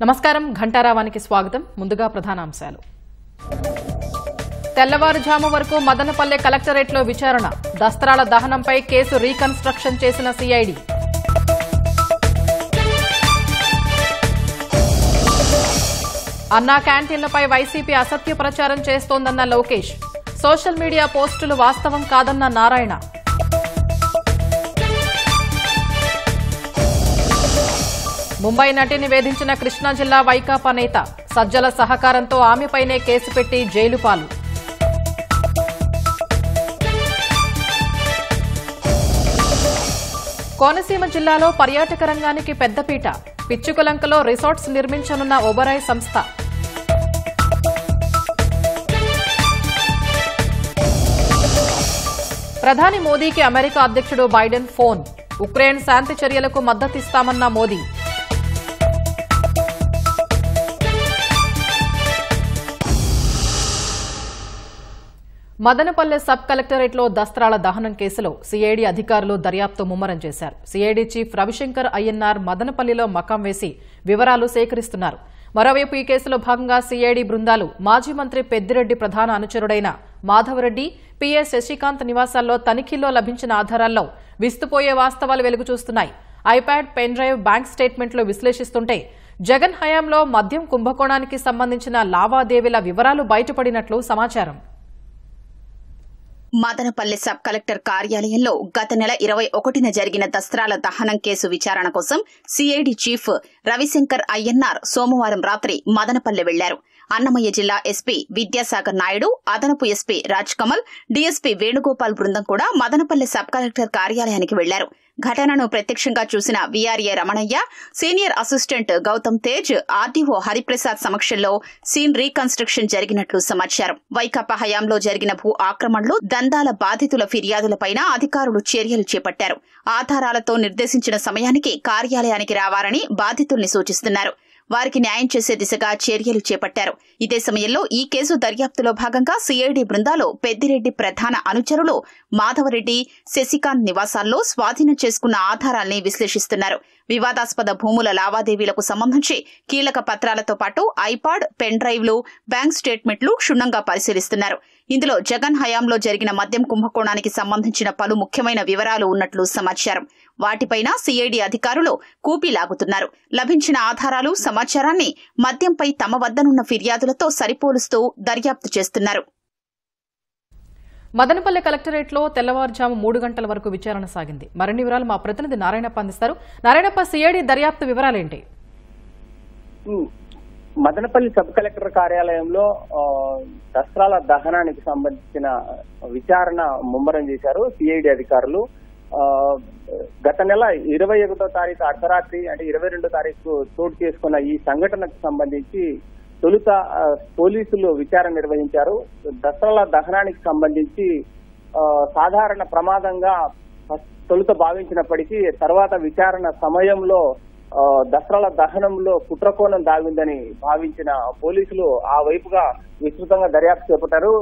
నమస్కారం ఘంటారావానికి స్వాగతం. ముందుగా ప్రధానాంశాలు. తెల్లవారుజాము వరకు మదనపల్లె కలెక్టరేట్లో విచారణ. దస్త్రాల దహనంపై కేసు రీకన్స్ట్రక్షన్ చేసిన సిఐడి. అన్నా క్యాంటీన్లపై వైసీపీ అసత్య ప్రచారం చేస్తోందన్న లోకేష్. సోషల్ మీడియా పోస్టులు వాస్తవం కాదన్న నారాయణ. ముంబై నటిని వేధించిన కృష్ణా జిల్లా వైకాపా నేత. సజ్జల సహకారంతో ఆమెపైనే కేసు పెట్టి జైలు పాలు. కోనసీమ జిల్లాలో పర్యాటక రంగానికి పెద్దపీట. పిచ్చుకలంకలో రిసార్ట్స్ నిర్మించనున్న ఒబరాయ్ సంస్థ. ప్రధాని మోదీకి అమెరికా అధ్యక్షుడు బైడెన్ ఫోన్. ఉక్రెయిన్ శాంతి చర్యలకు మద్దతిస్తామన్న మోదీ. మదనపల్లె సబ్ కలెక్టరేట్లో దస్త్రాల దహనం కేసులో సిఐడి అధికారులు దర్యాప్తు ముమ్మరం చేశారు. సిఐడి చీఫ్ రవిశంకర్ అయ్యన్నార్ మదనపల్లిలో మకాం వేసి వివరాలు సేకరిస్తున్నారు. మరోవైపు ఈ కేసులో భాగంగా సిఐడి బృందాలు మాజీ మంత్రి పెద్దిరెడ్డి ప్రధాన అనుచరుడైన మాధవరెడ్డి, పిఎస్ శశికాంత్ నివాసాల్లో తనిఖీల్లో లభించిన ఆధారాల్లో విస్తుపోయే వాస్తవాలు వెలుగుచూస్తున్నాయి. ఐప్యాడ్, పెన్ డ్రైవ్, బ్యాంక్ స్టేట్మెంట్లు విశ్లేషిస్తుంటే జగన్ హయాంలో మద్యం కుంభకోణానికి సంబంధించిన లావాదేవీల వివరాలు బయటపడినట్లు సమాచారం. మదనపల్లి సబ్ కలెక్టర్ కార్యాలయంలో గత నెల 21న జరిగిన దస్త్రాల దహనం కేసు విచారణ కోసం సిఐడి చీఫ్ రవిశంకర్ అయ్యన్నార్ సోమవారం రాత్రి మదనపల్లె వెళ్లారు. అన్నమయ్య జిల్లా ఎస్పీ విద్యాసాగర్ నాయుడు, అదనపు ఎస్పీ రాజ్ కమల్, డీఎస్పీ వేణుగోపాల్ బృందం కూడా మదనపల్లి సబ్ కలెక్టర్ కార్యాలయానికి వెళ్లారు. ఘటనను ప్రత్యక్షంగా చూసిన VRA Ramanaiah, senior assistant Gautam Tej, RDO Hariprasad సమక్షంలో సీన్ రీకన్స్ట్రక్షన్ జరిగినట్లు సమాచారం. వైకాపా హయాంలో జరిగిన భూ ఆక్రమణలు, దందాల బాధితుల ఫిర్యాదులపైన అధికారులు చర్యలు చేపట్టారు. ఆధారాలతో నిర్దేశించిన సమయానికి కార్యాలయానికి రావాలని బాధితుల్ని సూచిస్తున్నారు. వారికి న్యాయం చేసే దిశగా చర్యలు చేపట్టారు. ఇదే సమయంలో ఈ కేసు దర్యాప్తులో భాగంగా సిఐడి బృందాలు పెద్దిరెడ్డి ప్రధాన అనుచరులు మాధవరెడ్డి, శశికాంత్ నివాసాల్లో స్వాధీనం చేసుకున్న ఆధారాల్ని విశ్లేషిస్తున్నారు. వివాదాస్పద భూముల లావాదేవీలకు సంబంధించి కీలక పత్రాలతో పాటు ఐపాడ్, పెన్ డ్రైవ్లు, బ్యాంక్ స్టేట్మెంట్లు క్షుణ్ణంగా పరిశీలిస్తున్నారు. ఇందులో జగన్ హయాంలో జరిగిన మద్యం కుంభకోణానికి సంబంధించిన పలు ముఖ్యమైన వివరాలు ఉన్నట్లు సమాచారం. వాటిపైన సిఐడి అధికారులు కూపీలాగుతున్నారు. లభించిన ఆధారాలు, సమాచారాన్ని మద్యంపై తమ వద్దనున్న ఫిర్యాదులతో సరిపోలుస్తూ దర్యాప్తు చేస్తున్నారు. మదనపల్లె కలెక్టరేట్లో తెల్లవారుజాము 3 గంటల వరకు విచారణ సాగింది. మరిన్ని వివరాలు మా ప్రతినిధి నారాయణప్ప అందిస్తారు. నారాయణప్ప, సిఐడి దర్యాప్తు వివరాలేంటి? మదనపల్లి సబ్ కలెక్టర్ కార్యాలయంలో దస్త్రాల దహనానికి సంబంధించిన విచారణ ముమ్మరం చేశారు సిఐడి అధికారులు. గత నెల 21వ తారీఖు అర్ధరాత్రి అంటే 22వ తారీఖు చోటు చేసుకున్న ఈ సంఘటనకు సంబంధించి తొలుత పోలీసులు విచారణ నిర్వహించారు. దస్త్రాల దహనానికి సంబంధించి సాధారణ ప్రమాదంగా తొలుత భావించినప్పటికీ తర్వాత విచారణ సమయంలో దస్త్రాల దహనంలో కుట్రకోణం దాగిందని భావించిన పోలీసులు ఆ వైపుగా విస్తృతంగా దర్యాప్తు చేపట్టారు.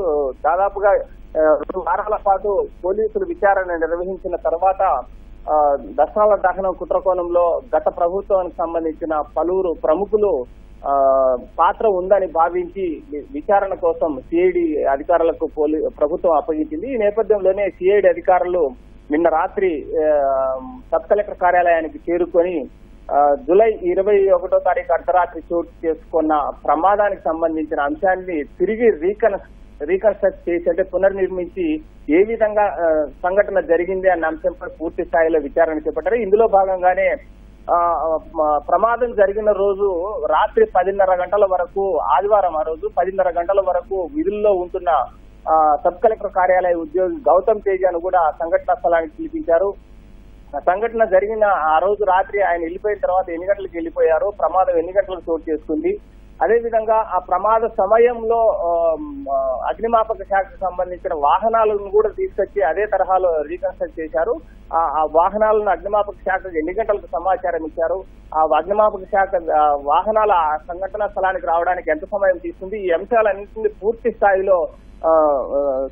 దాదాపుగా 2 వారాల పాటు పోలీసులు విచారణ నిర్వహించిన తర్వాత దస్త్రాల దహనం కుట్రకోణంలో గత ప్రభుత్వానికి సంబంధించిన పలువురు ప్రముఖులు పాత్ర ఉందని భావించి విచారణ కోసం సిఐడి అధికారులకు ప్రభుత్వం అప్పగించింది. ఈ నేపథ్యంలోనే సిఐడి అధికారులు నిన్న రాత్రి సబ్ కలెక్టర్ కార్యాలయానికి చేరుకొని జూలై 21వ తారీఖు అర్ధరాత్రి చోటు చేసుకున్న ప్రమాదానికి సంబంధించిన అంశాన్ని తిరిగి రీకన్స్ట్రక్ట్ చేసి అంటే పునర్నిర్మించి ఏ విధంగా సంఘటన జరిగింది అన్న అంశంపై పూర్తి స్థాయిలో విచారణ చేపట్టారు. ఇందులో భాగంగానే ప్రమాదం జరిగిన రోజు రాత్రి 10:30 గంటల వరకు, ఆదివారం ఆ రోజు 10:30 గంటల వరకు విధుల్లో ఉంటున్న సబ్ కలెక్టర్ కార్యాలయ ఉద్యోగి గౌతమ్ తేజాను కూడా సంఘటనా స్థలానికి పిలిపించారు. సంఘటన జరిగిన ఆ రోజు రాత్రి ఆయన వెళ్ళిపోయిన తర్వాత ఎన్ని గంటలకు వెళ్ళిపోయారు, ప్రమాదం ఎన్ని గంటలకు చోటు చేసుకుంది, అదేవిధంగా ఆ ప్రమాద సమయంలో అగ్నిమాపక శాఖకు సంబంధించిన వాహనాలను కూడా తీసుకొచ్చి అదే తరహాలో రీకన్స్ట్రక్ట్ చేశారు. ఆ వాహనాలను అగ్నిమాపక శాఖకు ఎన్ని గంటలకు సమాచారం ఇచ్చారు, ఆ అగ్నిమాపక శాఖ వాహనాల సంఘటనా స్థలానికి రావడానికి ఎంత సమయం తీసుకుంది, ఈ అంశాలన్నింటినీ పూర్తి స్థాయిలో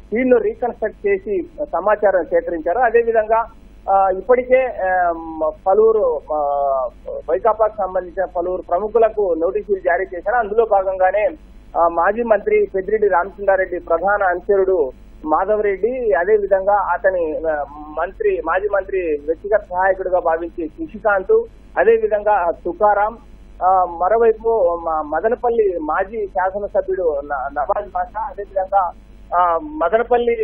సీన్ రీకన్స్ట్రక్ట్ చేసి సమాచారం సేకరించారు. అదేవిధంగా ఇప్పటికే పలువురు వైకాపాకు సంబంధించిన పలువురు ప్రముఖులకు నోటీసులు జారీ చేశారు. అందులో భాగంగానే మాజీ మంత్రి పెద్దిరెడ్డి రామచంద్రారెడ్డి ప్రధాన అనుచరుడు మాధవరెడ్డి, అదే విధంగా అతని మాజీ మంత్రి వ్యక్తిగత సహాయకుడిగా భావించి శశికాంత్, అదే విధంగా తుకారాం, మరోవైపు మదనపల్లి మాజీ శాసనసభ్యుడు నవాజ్ బాషా, అదేవిధంగా మదనపల్లి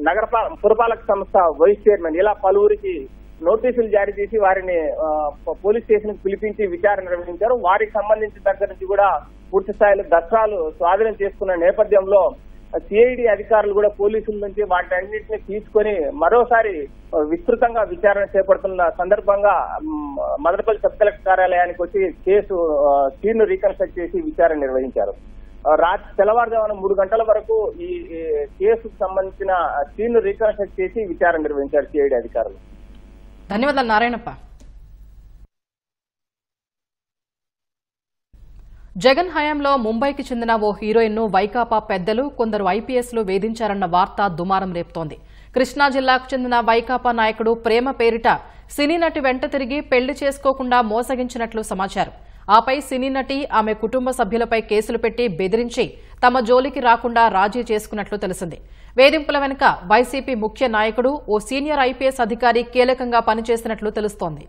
నగర పురపాలక సంస్థ వైస్ చైర్మన్, ఇలా పలువురికి నోటీసులు జారీ చేసి వారిని పోలీస్ స్టేషన్ కు పిలిపించి విచారణ నిర్వహించారు. వారికి సంబంధించిన దగ్గర నుంచి కూడా పూర్తి స్థాయిలో దస్త్రాలు స్వాధీనం చేసుకున్న నేపథ్యంలో సిఐడి అధికారులు కూడా పోలీసుల నుంచి వాటన్నింటినీ తీసుకొని మరోసారి విస్తృతంగా విచారణ చేపడుతున్న సందర్భంగా మదనపల్లి సబ్ కలెక్టర్ కార్యాలయానికి వచ్చి కేసు సీన్ రీకన్స్ట్రక్ట్ చేసి విచారణ నిర్వహించారు. తెల్లవారుజామున 3 గంటల వరకు ఈ కేసుకు సంబంధించిన సీన్ రీకన్స్ట్రక్ట్ చేసి విచారణ నిర్వహించారు సిఐడి అధికారులు. ధన్యవాదాలు నారాయణప్ప. జగన్ హయాంలో ముంబైకి చెందిన ఓ హీరోయిన్ ను వైకాపా పెద్దలు, కొందరు ఐపీఎస్లు వేధించారన్న వార్త దుమారం రేపుతోంది. కృష్ణా జిల్లాకు చెందిన వైకాపా నాయకుడు ప్రేమ పేరిట సినీ నటి వెంట తిరిగి పెళ్లి చేసుకోకుండా మోసగించినట్లు సమాచారం. ఆపై సినీ నటి ఆమె కుటుంబ సభ్యులపై కేసులు పెట్టి బెదిరించి తమ జోలికి రాకుండా రాజీ చేసుకున్నట్లు తెలిసింది. వేధింపుల వెనుక వైసీపీ ముఖ్య నాయకుడు, ఓ సీనియర్ ఐపీఎస్ అధికారి కీలకంగా పనిచేసినట్లు తెలుస్తోంది.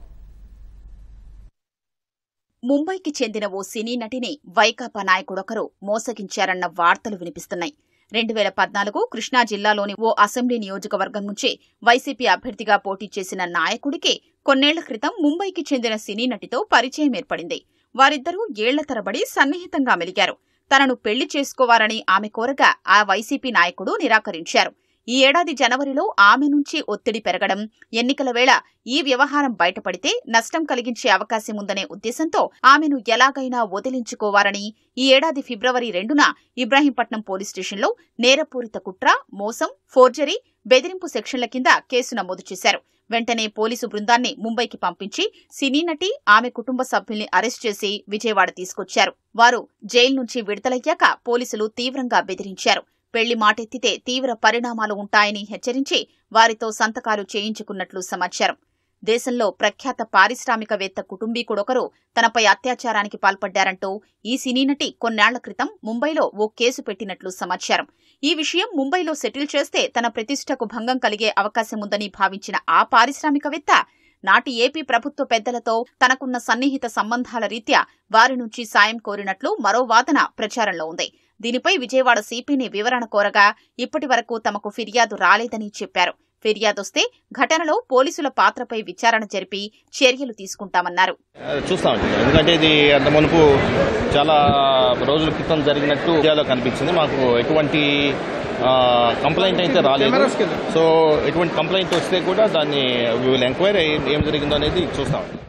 ముంబైకి చెందిన ఓ సినీ నటిని వైకాపా నాయకుడొకరు మోసగించారన్న వార్తలు వినిపిస్తున్నాయి. 2014 కృష్ణా జిల్లాలోని ఓ అసెంబ్లీ నియోజకవర్గం నుంచి వైసీపీ అభ్యర్థిగా పోటీ చేసిన నాయకుడికి కొన్నేళ్ల క్రితం ముంబైకి చెందిన సినీ నటితో పరిచయం ఏర్పడింది. వారిద్దరూ ఏళ్ల తరబడి సన్నిహితంగా మెలిగారు. తనను పెళ్లి చేసుకోవాలని ఆమె కోరగా ఆ వైసీపీ నాయకుడు నిరాకరించారు. ఈ ఏడాది జనవరిలో ఆమె నుంచి ఒత్తిడి పెరగడం, ఎన్నికల వేళ ఈ వ్యవహారం బయటపడితే నష్టం కలిగించే అవకాశం ఉందనే ఉద్దేశంతో ఆమెను ఎలాగైనా వదిలించుకోవాలని ఈ ఏడాది ఫిబ్రవరి 2న ఇబ్రాహీంపట్నం పోలీస్ స్టేషన్లో నేరపూరిత కుట్ర, మోసం, ఫోర్జరీ, బెదిరింపు సెక్షన్ల కింద కేసు నమోదు చేశారు. వెంటనే పోలీసు బృందాన్ని ముంబైకి పంపించి సినీ నటి, ఆమె కుటుంబ సభ్యుల్ని అరెస్ట్ చేసి విజయవాడ తీసుకొచ్చారు. వారు జైలు నుంచి విడుదలయ్యాక పోలీసులు తీవ్రంగా బెదిరించారు. పెళ్లి మాటెత్తితే తీవ్ర పరిణామాలు ఉంటాయని హెచ్చరించి వారితో సంతకాలు చేయించుకున్నట్లు సమాచారం. దేశంలో ప్రఖ్యాత పారిశ్రామికవేత్త కుటుంబీకుడొకరు తనపై అత్యాచారానికి పాల్పడ్డారంటూ ఈ సినీ నటి కొన్నేళ్ల క్రితం ముంబైలో ఓ కేసు పెట్టినట్లు సమాచారం. ఈ విషయం ముంబైలో సెటిల్ చేస్తే తన ప్రతిష్టకు భంగం కలిగే అవకాశం ఉందని భావించిన ఆ పారిశ్రామికవేత్త నాటి ఏపీ ప్రభుత్వ పెద్దలతో తనకున్న సన్నిహిత సంబంధాల రీత్యా వారి నుంచి సాయం కోరినట్లు మరో వాదన ప్రచారంలో ఉంది. దీనిపై విజయవాడ సిపిని వివరణ కోరగా ఇప్పటి వరకు తమకు ఫిర్యాదు రాలేదని చెప్పారు. ఫిర్యాదొస్తే ఘటనలో పోలీసుల పాత్రపై విచారణ జరిపి చర్యలు తీసుకుంటామన్నారు. చూస్తామండి, ఎందుకంటే ఇది అంత మునుపు చాలా రోజుల క్రితం జరిగినట్టు కనిపించింది. మాకు ఎటువంటి కంప్లైంట్ అయితే రాలేదు. సో ఎటువంటి కంప్లైంట్ వస్తే కూడా దాన్ని ఎంక్వైరీ ఏం జరిగిందో అనేది చూస్తామండి.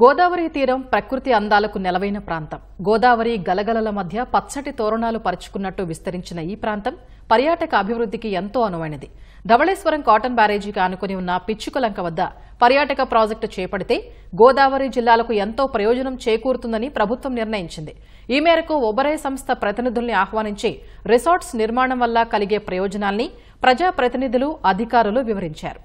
గోదావరి తీరం ప్రకృతి అందాలకు నెలవైన ప్రాంతం. గోదావరి గలగలల మధ్య పచ్చటి తోరణాలు పరుచుకున్నట్టు విస్తరించిన ఈ ప్రాంతం పర్యాటక అభివృద్ధికి ఎంతో అనువైనది. ధవళేశ్వరం కాటన్ బ్యారేజీకి ఆనుకుని ఉన్న పిచ్చుకలంక వద్ద పర్యాటక ప్రాజెక్టు చేపడితే గోదావరి జిల్లాలకు ఎంతో ప్రయోజనం చేకూరుతుందని ప్రభుత్వం నిర్ణయించింది. ఈ మేరకు ఒబరాయ్ సంస్థ ప్రతినిధుల్ని ఆహ్వానించి రిసార్ట్స్ నిర్మాణం వల్ల కలిగే ప్రయోజనాల్ని ప్రజాప్రతినిధులు, అధికారులు వివరించారు.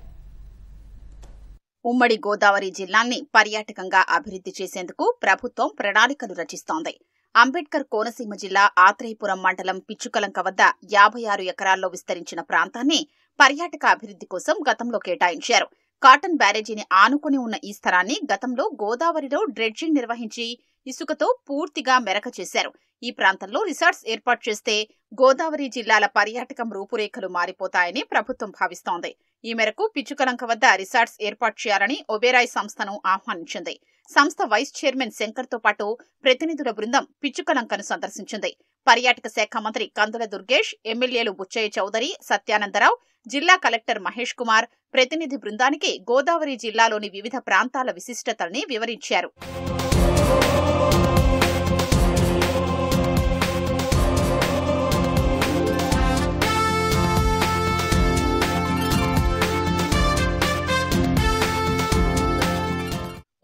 ఉమ్మడి గోదావరి జిల్లాల్ని పర్యాటకంగా అభివృద్ది చేసేందుకు ప్రభుత్వం ప్రణాళికలు రచిస్తోంది. అంబేద్కర్ కోనసీమ జిల్లా ఆత్రేయపురం మండలం పిచ్చుకలంక వద్ద 56 ఎకరాల్లో విస్తరించిన ప్రాంతాన్ని పర్యాటక అభివృద్ది కోసం గతంలో కేటాయించారు. కాటన్ బ్యారేజీని ఆనుకుని ఉన్న ఈ స్థలాన్ని గతంలో గోదావరిలో డ్రెడ్జింగ్ నిర్వహించి ఇసుకతో పూర్తిగా మెరక చేశారు. ఈ ప్రాంతంలో రిసార్ట్స్ ఏర్పాటు చేస్తే గోదావరి జిల్లాల పర్యాటకం రూపురేఖలు మారిపోతాయని ప్రభుత్వం భావిస్తోంది. ఈ మేరకు పిచ్చుకలంక వద్ద రిసార్ట్స్ ఏర్పాటు చేయాలని ఒబేరాయ్ సంస్థను ఆహ్వానించింది. సంస్థ వైస్ చైర్మన్ శంకర్తో పాటు ప్రతినిధుల బృందం పిచ్చుకలంకను సందర్శించింది. పర్యాటక శాఖ మంత్రి కందుల దుర్గేష్, ఎమ్మెల్యేలు బుచ్చయ్య చౌదరి, సత్యానందరావు, జిల్లా కలెక్టర్ మహేష్ కుమార్ ప్రతినిధి బృందానికి గోదావరి జిల్లాలోని వివిధ ప్రాంతాల విశిష్టతల్ని వివరించారు.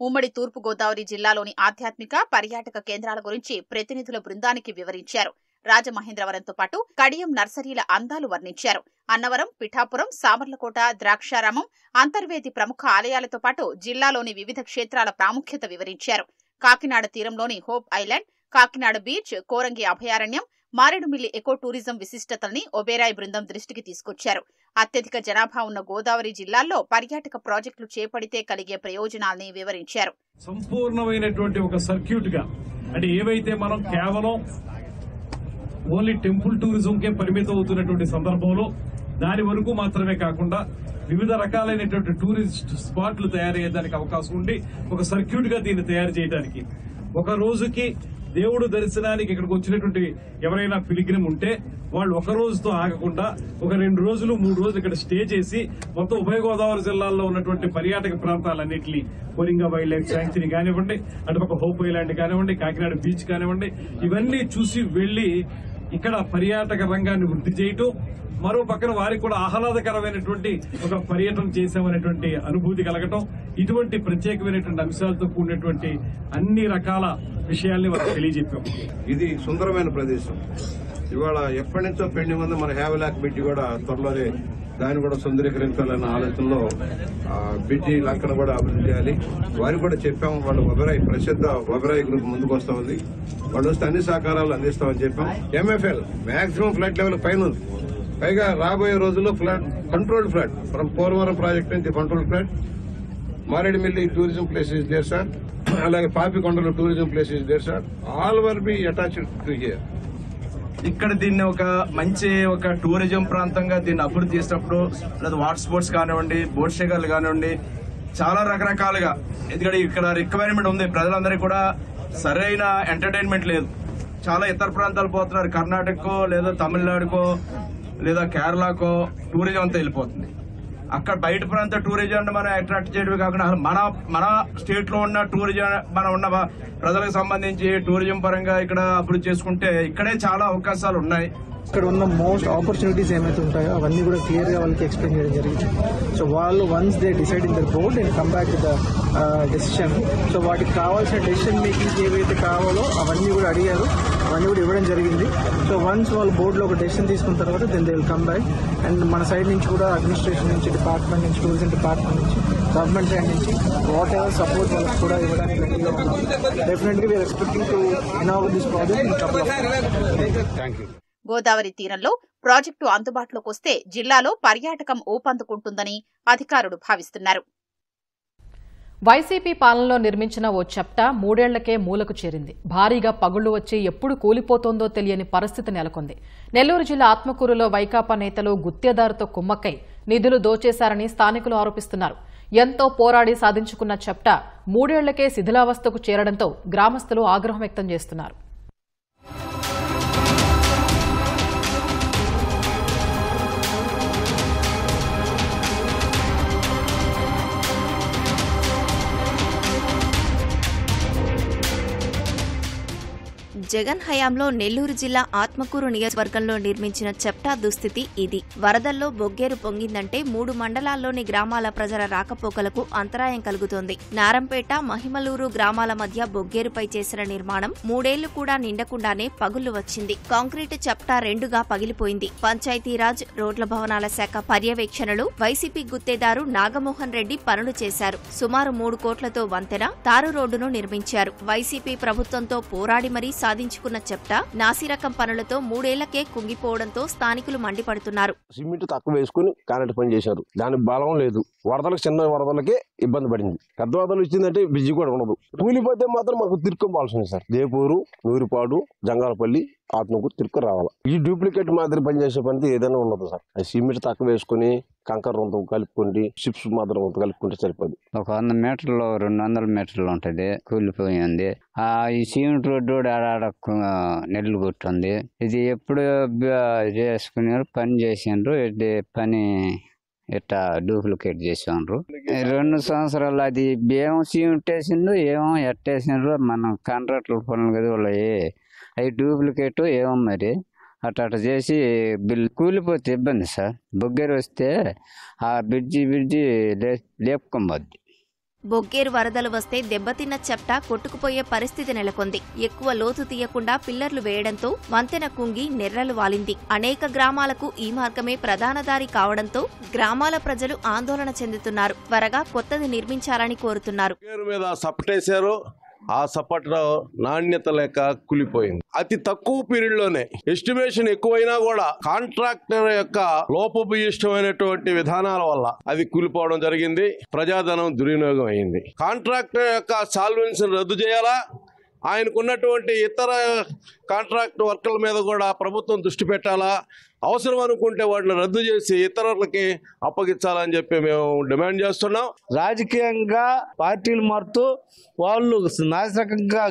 ఉమ్మడి తూర్పు గోదావరి జిల్లాలోని ఆధ్యాత్మిక, పర్యాటక కేంద్రాల గురించి ప్రతినిధుల బృందానికి వివరించారు. రాజమహేంద్రవరంతో పాటు కడియం నర్సరీల అందాలు వర్ణించారు. అన్నవరం, పిఠాపురం, సామర్లకోట, ద్రాక్షారామం, అంతర్వేది ప్రముఖ ఆలయాలతో పాటు జిల్లాలోని వివిధ క్షేత్రాల ప్రాముఖ్యత వివరించారు. కాకినాడ తీరంలోని hope island, Kakinada beach, Coringa అభయారణ్యం, మారేడుమిల్లి ఎకో టూరిజం విశిష్టతల్ని ఒబేరాయ్ బృందం దృష్టికి తీసుకొచ్చారు. అత్యధిక జనాభా ఉన్న గోదావరి జిల్లాల్లో పర్యాటక ప్రాజెక్టులు చేపడితే కలిగే ప్రయోజనాల్ని వివరించారు. సంపూర్ణమైనటువంటి ఒక సర్క్యూట్ గా అంటే ఏవైతే మనం కేవలం ఓన్లీ టెంపుల్ టూరిజంకే పరిమితం అవుతున్నటువంటి సందర్భంలో దాని వరకు మాత్రమే కాకుండా వివిధ రకాలైనటువంటి టూరిస్ట్ స్పాట్లు తయారయ్యేదానికి అవకాశం ఉండి ఒక సర్క్యూట్ గా దీన్ని తయారు చేయడానికి ఒక రోజుకి దేవుడు దర్శనానికి ఇక్కడికి వచ్చినటువంటి ఎవరైనా పిలిగ్రిమ్ ఉంటే వాళ్ళు ఒక రోజుతో ఆగకుండా ఒక 2 రోజులు 3 రోజులు ఇక్కడ స్టే చేసి మొత్తం ఉభయ గోదావరి జిల్లాల్లో ఉన్నటువంటి పర్యాటక ప్రాంతాలన్నింటినీ కోరింగా వైల్డ్ లైఫ్ శాంక్చురీ కానివ్వండి, అటుపక్క హోప్ ఐలాండ్ కానివ్వండి, కాకినాడ బీచ్ కానివ్వండి, ఇవన్నీ చూసి వెళ్లి ఇక్కడ పర్యాటక రంగాన్ని వృద్ధి చేయటం, మరో పక్కన వారికి కూడా ఆహ్లాదకరమైనటువంటి ఒక పర్యటన చేశామనేటువంటి అనుభూతి కలగటం, ఇటువంటి ప్రత్యేకమైనటువంటి అంశాలతో కూడినటువంటి అన్ని రకాల విషయాల్ని వారికి తెలియజెప్పాం. ఇది సుందరమైన ప్రదేశం. ఇవాళ ఎప్పటి నుంచో పెండింగ్ ఉంది. మన హ్యావెలాక్ బ్రిడ్జి కూడా త్వరలోనే దాన్ని కూడా సుందరీకరించాలన్న ఆలోచనలో బ్రిడ్జి లంకను కూడా అభివృద్ధి చేయాలి. వారికి కూడా చెప్పాము. వాళ్ళు ఒబెరాయ్ ప్రసిద్ధ ఒబెరాయ్ గ్రూప్ ముందుకు వస్తా ఉంది. వాళ్ళు వస్తే అన్ని సహకారాలు అందిస్తామని చెప్పాం. MFL మాక్సిమం ఫ్లడ్ లెవెల్ పైన ఉంది. పైగా రాబోయే రోజుల్లో flood controlled flood from Polavaram project నుంచి control flood, Maredumilli tourism place is there sir, అలాగే పాపికొండలో tourism place is there sir, all were be attached to here. ఇక్కడ దీన్ని ఒక మంచి ఒక టూరిజం ప్రాంతంగా దీన్ని అభివృద్ధి చేసినప్పుడు లేదా వాటర్ స్పోర్ట్స్ కానివ్వండి, బోట్ షేకర్లు కానివ్వండి, చాలా రకరకాలుగా, ఎందుకంటే ఇక్కడ రిక్వైర్మెంట్ ఉంది. ప్రజలందరికీ కూడా సరైన ఎంటర్టైన్మెంట్ లేదు. చాలా ఇతర ప్రాంతాలు పోతున్నారు, కర్ణాటకకో లేదా తమిళనాడుకో లేదా కేరళకో టూరిజం అంతా వెళ్ళిపోతుంది. అక్కడ బయట ప్రాంత టూరిజం మనం అట్రాక్ట్ చేయడమే కాకుండా మన స్టేట్ లో ఉన్న టూరిజం మనం ఉన్న ప్రజలకు సంబంధించి టూరిజం పరంగా ఇక్కడ అభివృద్ధి చేసుకుంటే ఇక్కడే చాలా అవకాశాలు ఉన్నాయి. ఇక్కడ ఉన్న మోస్ట్ ఆపర్చునిటీస్ ఏమైతే ఉంటాయో అవన్నీ కూడా క్లియర్ గా వాళ్ళకి ఎక్స్ప్లెయిన్ చేయడం జరిగింది. సో వాళ్ళు once they decide in their board and come back to the decision. So వాటికి కావాల్సిన డెసిషన్ మేకింగ్ ఏవైతే కావాలో అవన్నీ కూడా అడిగారు, అవన్నీ కూడా ఇవ్వడం జరిగింది. సో వన్స్ వాళ్ళు బోర్డులో ఒక డెసిషన్ తీసుకున్న తర్వాత then they will come back. And మన సైడ్ నుంచి కూడా అడ్మినిస్ట్రేషన్ నుంచి, డిపార్ట్మెంట్ నుంచి, టూరిజం డిపార్ట్మెంట్ నుంచి, గవర్నమెంట్ సైడ్ నుంచి వాట్ ఎవర్ సపోర్ట్ వాళ్ళకి కూడా ఇవ్వడానికి రెడీగా ఉన్నాం. Definitely we're expecting to inaugurate this project in couple of days. Thank you. Godavari తీరంలో ప్రాజెక్టు అందుబాటులోకి వస్తే జిల్లాలో పర్యాటకం ఊపందుకుంటుందని అధికారులు భావిస్తున్నారు. వైసీపీ పాలనలో నిర్మించిన ఓ చెప్ట 3 ఏళ్లకే మూలకు చేరింది. భారీగా పగుళ్లు వచ్చి ఎప్పుడు కూలిపోతోందో తెలియని పరిస్థితి నెలకొంది. నెల్లూరు జిల్లా ఆత్మకూరులో వైకాపా నేతలు గుత్తేదారుతో కుమ్మక్కై నిధులు దోచేశారని స్థానికులు ఆరోపిస్తున్నారు. ఎంతో పోరాడి సాధించుకున్న చెప్ట 3 ఏళ్లకే శిథిలావస్థకు చేరడంతో గ్రామస్తులు ఆగ్రహం వ్యక్తం చేస్తున్నారు. జగన్ హయాంలో నెల్లూరు జిల్లా ఆత్మకూరు నియోజకవర్గంలో నిర్మించిన చెప్టా దుస్థితి ఇది. వరదల్లో బొగ్గేరు పొంగిందంటే 3 మండలాల్లోని గ్రామాల ప్రజల రాకపోకలకు అంతరాయం కలుగుతోంది. నారంపేట, మహిమలూరు గ్రామాల మధ్య బొగ్గేరుపై చేసిన నిర్మాణం 3 ఏళ్లు కూడా నిండకుండానే పగుళ్లు వచ్చింది. కాంక్రీటు చెప్టా 2గా పగిలిపోయింది. పంచాయతీరాజ్, రోడ్ల భవనాల శాఖ పర్యవేక్షణలు వైసీపీ గుత్తేదారు నాగమోహన్ రెడ్డి పనులు చేశారు. సుమారు 3 కోట్లతో వంతెన, తారు రోడ్డును నిర్మించారు. వైసీపీ ప్రభుత్వంతో పోరాడి మరీ సాధించుకున్న చెప్టా నాసిరకం పనులతో 3 ఏళ్లకే కుంగిపోవడంతో స్థానికులు మండిపడుతున్నారు. సిమెంట్ తక్కువ వేసుకుని కాంట్రాక్ట్ పని చేశారు. దాని బలం లేదు. వరదలకు చిన్న వరదలకే ఇబ్బంది పడింది. పెద్ద వరదలు ఇచ్చిందంటే బ్రిడ్జి కూడా ఉండదు. కూలిపోతే మాత్రం మాకు తిరుక్కోవాల్సి ఉంది సార్. దేపూరు, నూరిపాడు, జంగాలపల్లి, ఆత్మకూరు తిరుక్కు రావాలి. ఈ డూప్లికేట్ మాదిరి పనిచేసే పని ఏదైనా ఉండదు సార్. సిమెంట్ తక్కువ వేసుకుని కంకర రొంత కలుపుకుంటే షిప్స్ మాత్రం కలుపుకుంటే సరిపోదు. ఒక 100 మీటర్లు 200 మీటర్లు ఉంటది. కూలిపోయింది. ఈ సిమెంట్ రోడ్డు ఆడ నెల్లు కొట్టుంది. ఇది ఎప్పుడు చేసుకున్నారు, పని చేసిండ్రు, పని ఇట్లా డూప్లికేట్ చేసిండ్రు. 2 సంవత్సరాలు అది ఏమో సిమెంట్ వేసిండ్రు, ఏమో ఎట్టేసిండ్రు. మనం కాంట్రాక్టర్ పనులు కదా వాళ్ళు అవి డూప్లికేట్ ఏమో మరి అట్లా చేసి బిల్ కూలిపోతే ఇబ్బంది సార్. బొగ్గేరు వస్తే ఆ బ్రిడ్జి లేపుకోబోద్ది. బొగ్గేరు వరదలు వస్తే దెబ్బతిన్న చెప్టా కొట్టుకుపోయే పరిస్థితి నెలకొంది. ఎక్కువ లోతు తీయకుండా పిల్లర్లు వేయడంతో వంతెన కుంగి నెర్రలు వాలింది. అనేక గ్రామాలకు ఈ మార్గమే ప్రధాన దారి కావడంతో గ్రామాల ప్రజలు ఆందోళన చెందుతున్నారు. త్వరగా కొత్తది నిర్మించాలని కోరుతున్నారు. ఆ సపట్లో నాణ్యత లేక కూలిపోయింది. అతి తక్కువ పీరియడ్ లోనే ఎస్టిమేషన్ ఎక్కువైనా కూడా కాంట్రాక్టర్ యొక్క లోపభూయిష్టమైనటువంటి విధానాల వల్ల అది కూలిపోవడం జరిగింది. ప్రజాధనం దుర్వినియోగం అయింది. కాంట్రాక్టర్ యొక్క సాల్వెన్సీ రద్దు చేయాలా, ఆయనకున్నటువంటి ఇతర కాంట్రాక్ట్ వర్కర్ల మీద కూడా ప్రభుత్వం దృష్టి పెట్టాలా, అవసరం అనుకుంటే వాటిని రద్దు చేసి ఇతరులకి అప్పగించాలని చెప్పి మేము డిమాండ్ చేస్తున్నాం. రాజకీయంగా పార్టీలు మారుతూ వాళ్ళు నాశరకంగా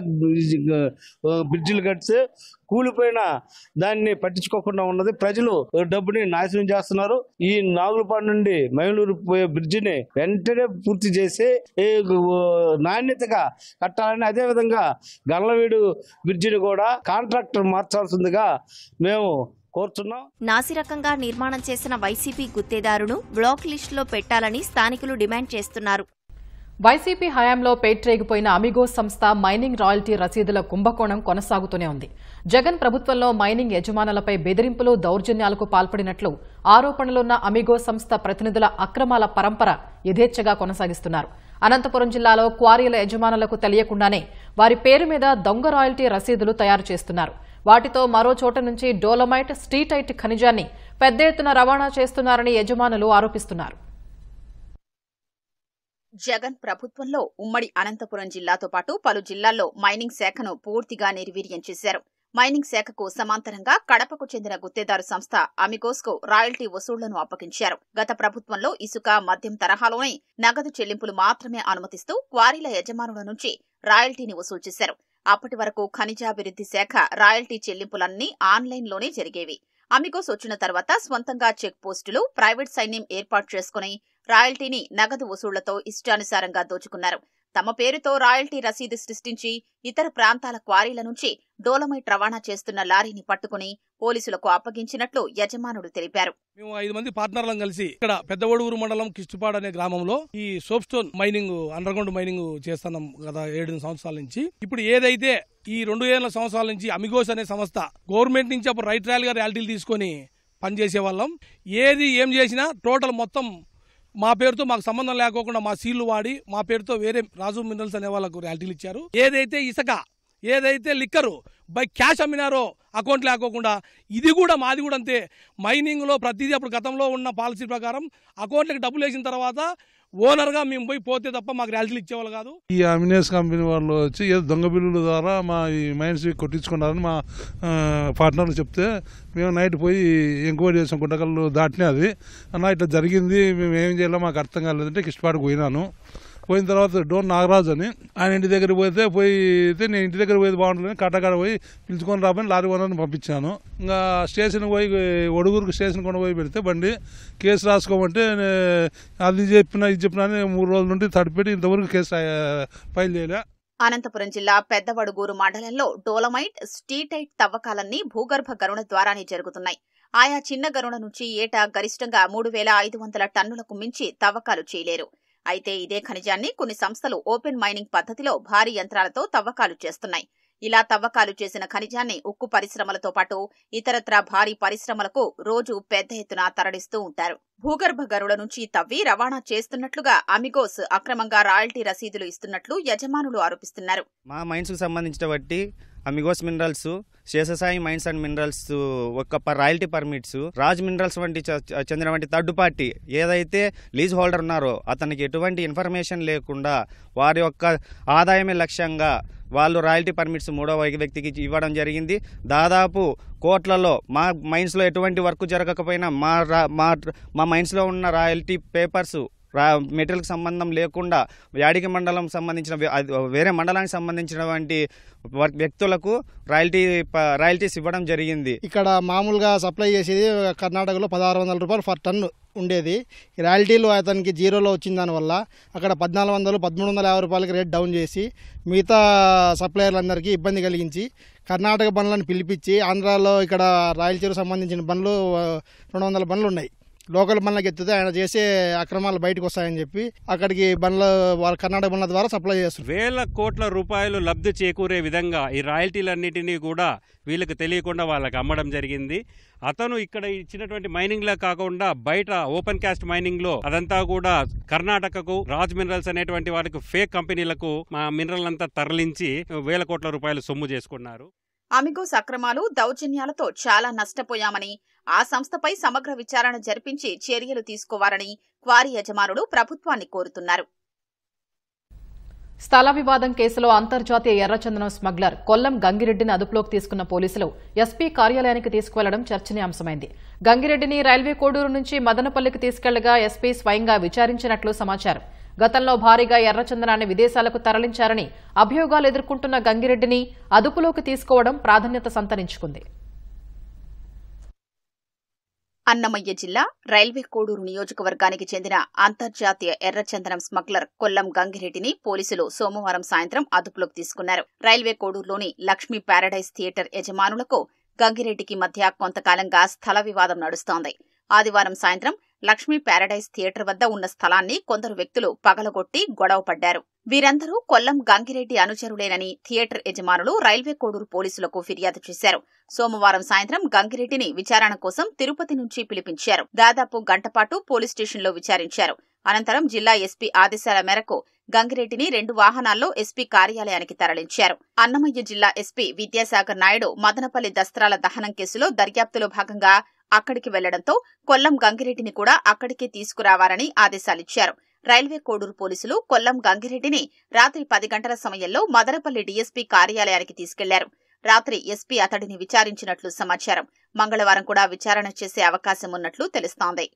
బ్రిడ్జిలు కట్టి కూలిపోయిన దాన్ని పట్టించుకోకుండా ఉన్నది. ప్రజలు డబ్బుని నాశనం చేస్తున్నారు. ఈ నాగులపాడు నుండి మైలూరు పోయే బ్రిడ్జిని వెంటనే పూర్తి చేసి నాణ్యతగా కట్టాలని, అదేవిధంగా గల్లవీడు బ్రిడ్జిని కూడా కాంట్రాక్టర్ మార్చాల్సిందిగా మేము కోరుతున్నాం. నాసిరకంగా నిర్మాణం చేసిన వైసీపీ గుత్తేదారును బ్లాక్ లిస్టులో పెట్టాలని స్థానికులు డిమాండ్ చేస్తున్నారు. వైసీపీ హయాంలో పేట్రేగిపోయిన అమిగోస్ సంస్థ మైనింగ్ రాయల్టీ రసీదుల కుంభకోణం కొనసాగుతూనే ఉంది. జగన్ ప్రభుత్వంలో మైనింగ్ యజమానులపై బెదిరింపులు, దౌర్జన్యాలకు పాల్పడినట్లు ఆరోపణలున్న అమిగోస్ సంస్థ ప్రతినిధుల అక్రమాల పరంపర యథేచ్ఛగా కొనసాగిస్తున్నారు. అనంతపురం జిల్లాలో క్వారీల యజమానులకు తెలియకుండానే వారి పేరు మీద దొంగ రాయల్టీ రసీదులు తయారు చేస్తున్నారు. వాటితో మరో చోట నుంచి డోలమైట్, స్టీటైట్ ఖనిజాన్ని పెద్ద ఎత్తున రవాణా చేస్తున్నారని యజమానులు ఆరోపిస్తున్నారు. జగన్ ప్రభుత్వంలో ఉమ్మడి అనంతపురం జిల్లాతో పాటు పలు జిల్లాల్లో మైనింగ్ శాఖను పూర్తిగా నిర్వీర్యం చేశారు. మైనింగ్ శాఖకు సమాంతరంగా కడపకు చెందిన గుత్తేదారు సంస్థ అమిగోస్కు రాయల్టీ వసూళ్లను అప్పగించారు. గత ప్రభుత్వంలో ఇసుక, మద్యం తరహాలోనే నగదు చెల్లింపులు మాత్రమే అనుమతిస్తూ క్వారీల యజమానుల నుంచి రాయల్టీని వసూలు చేశారు. అప్పటి వరకు ఖనిజాభివృద్ది శాఖ రాయల్టీ చెల్లింపులన్నీ ఆన్లైన్లోనే జరిగేవి. అమిగోస్ వచ్చిన తర్వాత స్వంతంగా చెక్ పోస్టులు, ప్రైవేట్ సైన్యం ఏర్పాటు చేసుకుని రాయల్టీని నగదు వసూళ్లతో ఇష్టానుసారంగా దోచుకున్నారు. తమ పేరుతో రాయల్టీ రసీదు సృష్టించి ఇతర ప్రాంతాల క్వారీల నుంచి డోలమైట్ రవాణా చేస్తున్న లారీని పట్టుకుని పోలీసులకు అప్పగించినట్లు యజమానుడు తెలిపారు. మేము 5 మంది పార్ట్నర్లను కలిసి ఇక్కడ పెద్దవడూరు మండలం కిష్టిపాడు అనే గ్రామంలో ఈ soap stone mining, under ground mining చేస్తున్నాం గత 7 సంవత్సరాల నుంచి. ఇప్పుడు ఏదైతే ఈ 2 సంవత్సరాల నుంచి అమిగోస్ అనే సంస్థ గవర్నమెంట్ నుంచి అప్పుడు రైట్ గా రాయల్టీలు తీసుకొని పనిచేసే వాళ్ళం. ఏం చేసినా టోటల్ మొత్తం మా పేరుతో, మాకు సంబంధం లేకోకుండా మా సీళ్లు వాడి మా పేరుతో వేరే రాజు మినరల్స్ అనే వాళ్ళకు రాయల్టీలు ఇచ్చారు. ఏదైతే ఇసుక, ఏదైతే లిక్కరు బై క్యాష్ అమ్మినారో అకౌంట్ లేకోకుండా ఇది కూడా మాది కూడా అంతే. మైనింగ్లో ప్రతిదీ అప్పుడు గతంలో ఉన్న పాలసీ ప్రకారం అకౌంట్లకు డబ్బులు వేసిన తర్వాత ఓనర్గా మేము పోయి పోతే తప్ప మాకు రాయల్టీలు ఇచ్చేవాళ్ళు కాదు. ఈ అమినేస్ కంపెనీ వాళ్ళు వచ్చి ఏదో దొంగ బిల్లుల ద్వారా మా ఈ మైన్స్ కొట్టించుకున్నారని మా పార్ట్నర్లు చెప్తే మేము నైట్ పోయి ఎంక్వైరీ చేసాం. గుంటకల్లు దాటినే అది అన్న ఇట్లా జరిగింది, మేము ఏం చేయాలో మాకు అర్థం కాలేదంటే కిష్టిపాడుకు పోయినాను. పోయిన తర్వాత డోన్ నాగరాజు అని ఆయన ఇంటి దగ్గర పోయితే నేను ఇంటి దగ్గర పోయేది బాగుంటుంది, కట్టకాడ పోయి పిలుచుకొని రాబోయి లారీ ఓనర్ని పంపించాను. ఇంకా స్టేషన్కి పోయి ఒడుగురికి స్టేషన్ కూడా పోయి పెడితే బండి కేసు రాసుకోమంటే అది చెప్పినా ఇది చెప్పినా 3 రోజుల నుండి తడిపెట్టి ఇంతవరకు కేసు ఫైల్ చేయలే. అనంతపురం జిల్లా పెద్దవడుగూరు మండలంలో డోలమైట్, స్టీటైట్ తవ్వకాలన్నీ భూగర్భ గనుల ద్వారానే జరుగుతున్నాయి. ఆయా చిన్న గనుల నుంచి ఏటా గరిష్టంగా 3,500 టన్నులకు మించి తవ్వకాలు చేయలేరు. అయితే ఇదే ఖనిజాన్ని కొన్ని సంస్థలు ఓపెన్ మైనింగ్ పద్ధతిలో భారీ యంత్రాలతో తవ్వకాలు చేస్తున్నాయి. ఇలా తవ్వకాలు చేసిన ఖనిజాన్ని ఉక్కు పరిశ్రమలతో పాటు ఇతరత్రా భారీ పరిశ్రమలకు రోజు పెద్ద ఎత్తున తరలిస్తూ ఉంటారు. భూగర్భ గనుల నుంచి తవ్వి రవాణా చేస్తున్నట్లుగా అమిగోస్ అక్రమంగా రాయల్టీ రసీదులు ఇస్తున్నట్లు యజమానులు ఆరోపిస్తున్నారు. మా మైన్స్ కు సంబంధించిన బట్టి Amigos minerals, Seshasai mines and minerals ఒక రాయల్టీ పర్మిట్స్, రాజ్ మినరల్స్ వంటి చెందిన వంటి థర్డ్ పార్టీ ఏదైతే లీజ్ హోల్డర్ ఉన్నారో అతనికి ఎటువంటి ఇన్ఫర్మేషన్ లేకుండా వారి యొక్క ఆదాయమే లక్ష్యంగా వాళ్ళు రాయల్టీ పర్మిట్స్ 3వ వ్యక్తికి ఇవ్వడం జరిగింది. దాదాపు కోట్లలో మా మైన్స్లో ఎటువంటి వర్క్ జరగకపోయినా మా మైన్స్లో ఉన్న రాయల్టీ పేపర్స్ మెటీరియల్కి సంబంధం లేకుండా యాడికి మండలం సంబంధించిన వేరే మండలానికి సంబంధించినటువంటి వ్యక్తులకు రాయల్టీస్ ఇవ్వడం జరిగింది. ఇక్కడ మామూలుగా సప్లై చేసేది కర్ణాటకలో 1,600 రూపాయలు ఫర్ టన్ను ఉండేది. రాయల్టీలు అతనికి జీరోలో వచ్చిన దానివల్ల అక్కడ 1,400, 1,350 రూపాయలకి రేట్ డౌన్ చేసి మిగతా సప్లయర్లందరికీ ఇబ్బంది కలిగించి కర్ణాటక బండ్లను పిలిపించి ఆంధ్రాలో ఇక్కడ రాయలసీమకు సంబంధించిన బండ్లు 200 బండ్లు ఉన్నాయి. లోకల్ బండ్లకు ఎత్తితే ఆయన చేసే అక్రమాలు బయటకు వస్తాయని చెప్పి అక్కడికి బండ్ల వాళ్ళ కర్ణాటక బండ్ల ద్వారా సప్లై చేస్తారు. వేల కోట్ల రూపాయలు లబ్ధి చేకూరే విధంగా ఈ రాయల్టీలన్నిటినీ కూడా వీళ్ళకి తెలియకుండా వాళ్ళకి అమ్మడం జరిగింది. అతను ఇక్కడ ఇచ్చినటువంటి మైనింగ్ లా కాకుండా బయట ఓపెన్ కాస్ట్ మైనింగ్ లో అదంతా కూడా కర్ణాటకకు రాజ్ మినరల్స్ అనేటువంటి వాళ్ళకి ఫేక్ కంపెనీలకు మా మినరల్ అంతా తరలించి వేల కోట్ల రూపాయలు సొమ్ము చేసుకున్నారు. అమిగోస్ అక్రమాలు దౌర్జన్యాలతో చాలా నష్టపోయామని, ఆ సంస్థపై సమగ్ర విచారణ జరిపించి చర్యలు తీసుకోవాలని క్వారీ యజమానులు ప్రభుత్వాన్ని కోరుతున్నారు. స్థల వివాదం కేసులో అంతర్జాతీయ ఎర్రచందనం స్మగ్లర్ కొల్లం గంగిరెడ్డిని అదుపులోకి తీసుకున్న పోలీసులు ఎస్పీ కార్యాలయానికి తీసుకువెళ్లడం చర్చనీయాంశమైంది. గంగిరెడ్డిని రైల్వే కోడూరు నుంచి మదనపల్లికి తీసుకెళ్లగా ఎస్పీ స్వయంగా విచారించినట్లు సమాచారం. గతంలో భారీగా ఎర్రచందనాన్ని విదేశాలకు తరలించారని అభియోగాలు ఎదుర్కొంటున్న గంగిరెడ్డిని అదుపులోకి తీసుకోవడం ప్రాధాన్యత సంతరించుకుంది. అన్నమయ్య జిల్లా రైల్వే కోడూరు నియోజకవర్గానికి చెందిన అంతర్జాతీయ ఎర్రచందనం స్మగ్లర్ కొల్లం గంగిరెడ్డిని పోలీసులు సోమవారం సాయంత్రం అదుపులోకి తీసుకున్నారు. రైల్వే కోడూరులోని లక్ష్మీ ప్యారడైజ్ థియేటర్ యజమానులకు గంగిరెడ్డికి మధ్య కొంతకాలంగా స్థల వివాదం నడుస్తోంది. ఆదివారం సాయంత్రం లక్ష్మీ ప్యారడైజ్ థియేటర్ వద్ద ఉన్న స్థలాన్ని కొందరు వ్యక్తులు పగలగొట్టి గొడవ పడ్డారు. వీరందరూ కొల్లం గంగిరెడ్డి అనుచరులేనని థియేటర్ యజమానులు రైల్వే కోడూరు పోలీసులకు ఫిర్యాదు చేశారు. సోమవారం సాయంత్రం గంగిరెడ్డిని విచారణ కోసం తిరుపతి నుంచి పిలిపించారు. దాదాపు గంటపాటు పోలీస్ స్టేషన్లో విచారించారు. అనంతరం జిల్లా ఎస్పీ ఆదేశాల మేరకు గంగిరెడ్డిని 2 వాహనాల్లో ఎస్పీ కార్యాలయానికి తరలించారు. అన్నమయ్య జిల్లా ఎస్పీ విద్యాసాగర్ నాయుడు మదనపల్లి దస్త్రాల దహనం కేసులో దర్యాప్తులో భాగంగా అక్కడికి వెళ్లడంతో కొల్లం గంగిరెడ్డిని కూడా అక్కడికే తీసుకురావాలని ఆదేశాలిచ్చారు. రైల్వే కోడూరు పోలీసులు కొల్లం గంగిరెడ్డిని రాత్రి 10 గంటల సమయంలో మదనపల్లి డీఎస్పీ కార్యాలయానికి తీసుకెళ్లారు. రాత్రి ఎస్పీ అతడిని విచారించినట్లు సమాచారం. మంగళవారం కూడా విచారణ చేసే అవకాశం ఉన్నట్లు తెలుస్తోంది.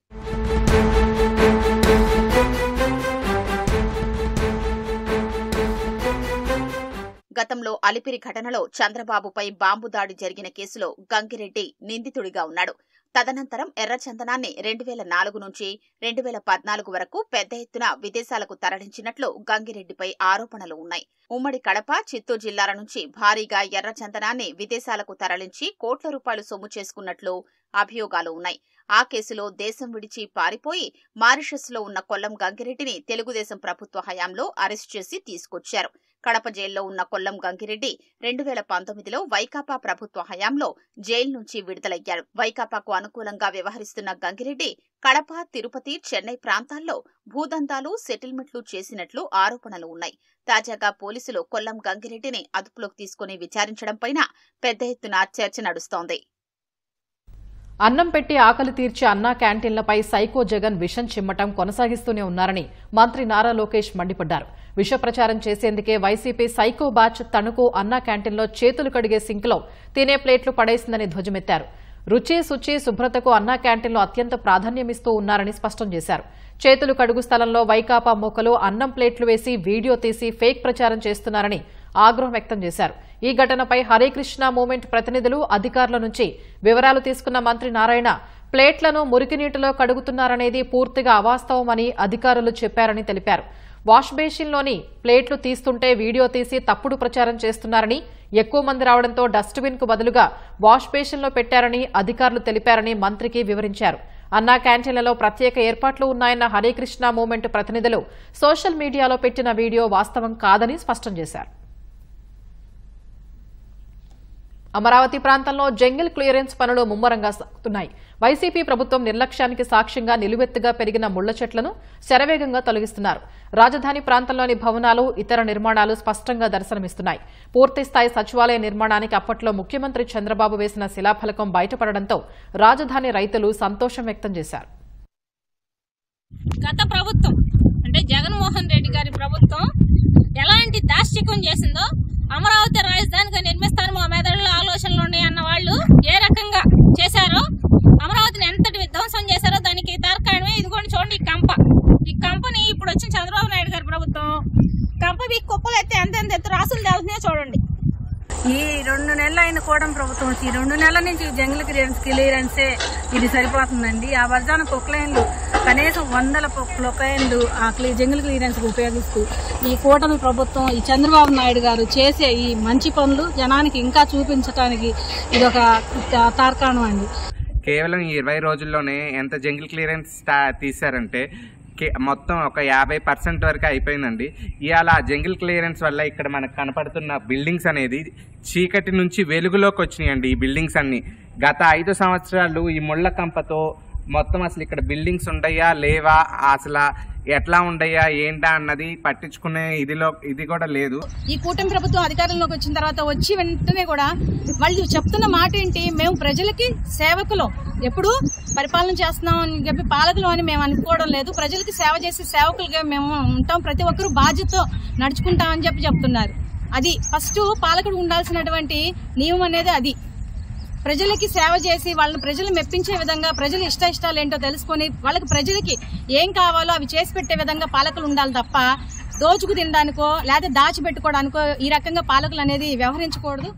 గతంలో అలిపిరి ఘటనలో చంద్రబాబుపై బాంబు దాడి జరిగిన కేసులో గంగిరెడ్డి నిందితుడిగా ఉన్నాడు. తదనంతరం ఎర్రచందనాన్ని 2004 నుంచి 2014 వరకు పెద్ద ఎత్తున విదేశాలకు తరలించినట్లు గంగిరెడ్డిపై ఆరోపణలు ఉన్నాయి. ఉమ్మడి కడప, చిత్తూరు జిల్లాల నుంచి భారీగా ఎర్రచందనాన్ని విదేశాలకు తరలించి కోట్ల రూపాయలు సొమ్ము చేసుకున్నట్లు అభియోగాలు ఉన్నాయి. ఆ కేసులో దేశం విడిచి పారిపోయి మారిషస్లో ఉన్న కొల్లం గంగిరెడ్డిని తెలుగుదేశం ప్రభుత్వ హయాంలో అరెస్టు చేసి తీసుకొచ్చారు. కడప జైల్లో ఉన్న కొల్లం గంగిరెడ్డి 2019లో వైకాపా ప్రభుత్వ హయాంలో జైలు నుంచి విడుదలయ్యాడు. వైకాపాకు అనుకూలంగా వ్యవహరిస్తున్న గంగిరెడ్డి కడప, తిరుపతి, చెన్నై ప్రాంతాల్లో భూదందాలు, సెటిల్మెంట్లు చేసినట్లు ఆరోపణలు ఉన్నాయి. తాజాగా పోలీసులు కొల్లం గంగిరెడ్డిని అదుపులోకి తీసుకుని విచారించడంపైన పెద్ద ఎత్తున చర్చ నడుస్తోంది. అన్నం పెట్టి ఆకలి తీర్చే అన్నా క్యాంటీన్లపై సైకో జగన్ విషం చిమ్మటం కొనసాగిస్తూనే ఉన్నారని మంత్రి నారా లోకేష్ మండిపడ్డారు. విష ప్రచారం చేసేందుకే వైసీపీ సైకో బ్యాచ్ తణుకు అన్నా క్యాంటీన్లో చేతులు కడిగే సింక్లో తినే ప్లేట్లు పడేసిందని ధ్వజమెత్తారు. రుచి, శుచి, శుభ్రతకు అన్నా క్యాంటీన్లో అత్యంత ప్రాధాన్యమిస్తూ ఉన్నారని స్పష్టం చేశారు. చేతులు కడుగు స్థలంలో వైకాపా మూకలు అన్నం ప్లేట్లు వేసి వీడియో తీసి ఫేక్ ప్రచారం చేస్తున్నారని ఆగ్రహం వ్యక్తం చేశారు. ఈ ఘటనపై హరేకృష్ణ మూవ్మెంట్ ప్రతినిధులు, అధికారుల నుంచి వివరాలు తీసుకున్న మంత్రి నారాయణ ప్లేట్లను మురికి నీటిలో కడుగుతున్నారనేది పూర్తిగా అవాస్తవమని అధికారులు చెప్పారని తెలిపారు. వాష్ బేసిన్లోని ప్లేట్లు తీస్తుంటే వీడియో తీసి తప్పుడు ప్రచారం చేస్తున్నారని, ఎక్కువ మంది రావడంతో డస్ట్బిన్ కు బదులుగా వాష్ బేసిన్లో పెట్టారని అధికారులు తెలిపారని మంత్రికి వివరించారు. అన్నా క్యాంటీన్లలో ప్రత్యేక ఏర్పాట్లు ఉన్నాయన్న హరేకృష్ణ మూవ్మెంట్ ప్రతినిధులు సోషల్ మీడియాలో పెట్టిన వీడియో వాస్తవం కాదని స్పష్టం చేశారు. అమరావతి ప్రాంతంలో జంగిల్ క్లియరెన్స్ పనులు ముమ్మరంగా సాగుతున్నాయి. వైసీపీ ప్రభుత్వం నిర్లక్ష్యానికి సాక్ష్యంగా నిలువెత్తుగా పెరిగిన ముళ్ల చెట్లను శరవేగంగా తొలగిస్తున్నారు. రాజధాని ప్రాంతంలోని భవనాలు, ఇతర నిర్మాణాలు స్పష్టంగా దర్శనమిస్తున్నాయి. పూర్తిస్థాయి సచివాలయ నిర్మాణానికి అప్పట్లో ముఖ్యమంత్రి చంద్రబాబు వేసిన శిలాఫలకం బయటపడడంతో రాజధాని రైతులు సంతోషం వ్యక్తం చేశారు. గత ప్రభుత్వం అంటే జగన్మోహన్ రెడ్డి గారి ప్రభుత్వం ఎలాంటి దాష్టికం చేసిందో, అమరావతి రాజధానిగా నిర్మిస్తాను మా మెదడులో ఆలోచనలు ఉన్నాయి అన్న వాళ్ళు ఏ రకంగా చేశారో, అమరావతిని ఎంతటి విధ్వంసం చేశారో దానికి తార్కాణమే ఇదిగోండి చూడండి. ఈ కంపని ఇప్పుడు వచ్చిన చంద్రబాబు నాయుడు గారి ప్రభుత్వం కంప కుప్పలు ఎత్తే ఎంత రాసులు తేలుతున్నాయో చూడండి. ఈ 2 నెలలు అయిన కూటమి ప్రభుత్వం వచ్చి 2 నెలల నుంచి జంగిల్ క్లియరెన్సే ఇది సరిపోతుందండి. ఆ వర్జాన పొక్లైన్లు కనీసం 100 పొక్లైన్లు ఆ జంగిల్ క్లియరెన్స్ ఉపయోగిస్తూ ఈ కూటమి ప్రభుత్వం, ఈ చంద్రబాబు నాయుడు గారు చేసే ఈ మంచి పనులు జనానికి ఇంకా చూపించడానికి ఇదొక తార్కాణం అండి. కేవలం ఈ 20 రోజుల్లోనే ఎంత జంగిల్ క్లియరెన్స్ తీశారంటే మొత్తం ఒక 50% వరకు అయిపోయిందండి. ఇవాళ జంగిల్ క్లియరెన్స్ వల్ల ఇక్కడ మనకు కనపడుతున్న బిల్డింగ్స్ అనేది చీకటి నుంచి వెలుగులోకి వచ్చినాయండి. ఈ బిల్డింగ్స్ అన్ని గత 5 సంవత్సరాలు ఈ ముళ్ళ కంపతో మొత్తం అసలు ఇక్కడ బిల్డింగ్స్ ఉండయా లేవా, అసలు ఎట్లా ఉండయా ఏంటా అన్నది పట్టించుకునే ఇది కూడా లేదు. ఈ కూటమి ప్రభుత్వం అధికారంలోకి వచ్చిన తర్వాత వచ్చి వెంటనే కూడా వాళ్ళు చెప్తున్న మాట ఏంటి, మేము ప్రజలకి సేవకులు, ఎప్పుడు పరిపాలన చేస్తున్నాం అని చెప్పి పాలకులు అని మేము అనుకోవడం లేదు, ప్రజలకి సేవ చేసి సేవకులుగా మేము ఉంటాం, ప్రతి ఒక్కరూ బాధ్యతతో నడుచుకుంటామని చెప్తున్నారు. అది ఫస్ట్ పాలకుడు ఉండాల్సినటువంటి నియమం అనేది అది. ప్రజలకి సేవ చేసి వాళ్ళని ప్రజలు మెప్పించే విధంగా, ప్రజల ఇష్టాలు ఏంటో తెలుసుకొని వాళ్ళకి ప్రజలకి ఏం కావాలో అవి చేసి పెట్టే విధంగా పాలకులు ఉండాలి తప్ప దోచుకు తినడానికో లేదా దాచిపెట్టుకోవడానికో ఈ రకంగా పాలకులు అనేది వ్యవహరించకూడదు.